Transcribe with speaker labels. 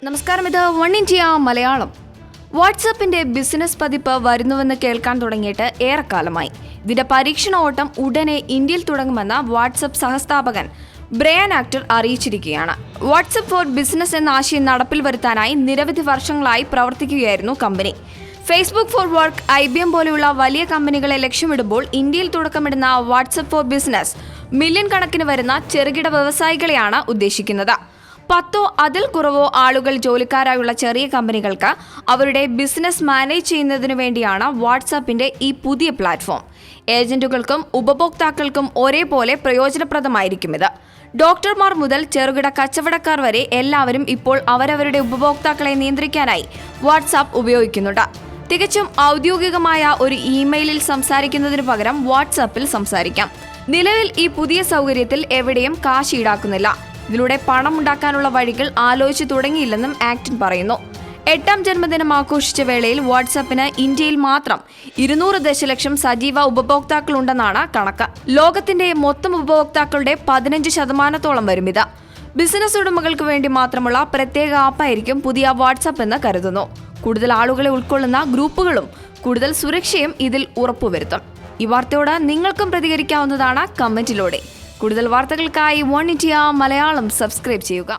Speaker 1: നമസ്കാരം, ഇത് one India Malayalam. വാട്സാപ്പിന്റെ business പതിപ്പ് വരുന്നുവെന്ന് കേൾക്കാൻ തുടങ്ങിയിട്ട് ഏറെക്കാലമായി. ഇതിന്റെ പരീക്ഷണ ഓട്ടം ഉടനെ ഇന്ത്യയിൽ തുടങ്ങുമെന്ന് വാട്സാപ്പ് സഹസ്ഥാപകൻ ബ്രയാൻ ആക്ടർ അറിയിച്ചിരിക്കുകയാണ്. വാട്സാപ്പ് ഫോർ ബിസിനസ് എന്ന ആശയം നടപ്പിൽ വരുത്താനായി നിരവധി വർഷങ്ങളായി പ്രവർത്തിക്കുകയായിരുന്നു കമ്പനി. ഫേസ്ബുക്ക് ഫോർ വർക്ക്, IBM പോലെയുള്ള വലിയ കമ്പനികളെ ലക്ഷ്യമിടുമ്പോൾ ഇന്ത്യയിൽ തുടക്കമിടുന്ന വാട്സാപ്പ് ഫോർ ബിസിനസ് മില്യൺ കണക്കിന് വരുന്ന ചെറുകിട വ്യവസായികളെയാണ് ഉദ്ദേശിക്കുന്നത്. 10 അതിൽ കുറവോ ആളുകൾ ജോലിക്കാരായുള്ള ചെറിയ കമ്പനികൾക്ക് അവരുടെ ബിസിനസ് മാനേജ് ചെയ്യുന്നതിനു വേണ്ടിയാണ് വാട്സാപ്പിന്റെ ഈ പുതിയ പ്ലാറ്റ്ഫോം. ഏജന്റുകൾക്കും ഉപഭോക്താക്കൾക്കും ഒരേപോലെ പ്രയോജനപ്രദമായിരിക്കും ഇത്. ഡോക്ടർമാർ മുതൽ ചെറുകിട കച്ചവടക്കാർ വരെ എല്ലാവരും ഇപ്പോൾ അവരവരുടെ ഉപഭോക്താക്കളെ നിയന്ത്രിക്കാനായി വാട്സാപ്പ് ഉപയോഗിക്കുന്നുണ്ട്. തികച്ചും ഔദ്യോഗികമായ ഒരു ഇമെയിലിൽ സംസാരിക്കുന്നതിനു പകരം വാട്സാപ്പിൽ സംസാരിക്കാം. നിലവിൽ ഈ പുതിയ സൗകര്യത്തിൽ എവിടെയും കാശ് ഈടാക്കുന്നില്ല. ഇതിലൂടെ പണം ഉണ്ടാക്കാനുള്ള വഴികൾ ആലോചിച്ചു തുടങ്ങിയില്ലെന്നും ആക്ടർ പറയുന്നു. 8ാം ജന്മദിനം ആഘോഷിച്ച വേളയിൽ വാട്സാപ്പിന് ഇന്ത്യയിൽ മാത്രം 200 ദശലക്ഷം സജീവ ഉപഭോക്താക്കളുണ്ടെന്നാണ് കണക്ക്. ലോകത്തിന്റെ മൊത്തം ഉപഭോക്താക്കളുടെ 15% വരും ഇത്. ബിസിനസ് ഉടമകൾക്ക് വേണ്ടി മാത്രമുള്ള പ്രത്യേക ആപ്പായിരിക്കും പുതിയ വാട്സാപ്പ് എന്ന് കരുതുന്നു. കൂടുതൽ ആളുകളെ ഉൾക്കൊള്ളുന്ന ഗ്രൂപ്പുകളും കൂടുതൽ സുരക്ഷയും ഇതിൽ ഉറപ്പുവരുത്തും. ഈ വാർത്തയോട് നിങ്ങൾക്കും പ്രതികരിക്കാവുന്നതാണ് കമന്റിലൂടെ. കൂടുതൽ വാർത്തകൾക്കായി വൺ ഇന്ത്യ മലയാളം സബ്സ്ക്രൈബ് ചെയ്യുക.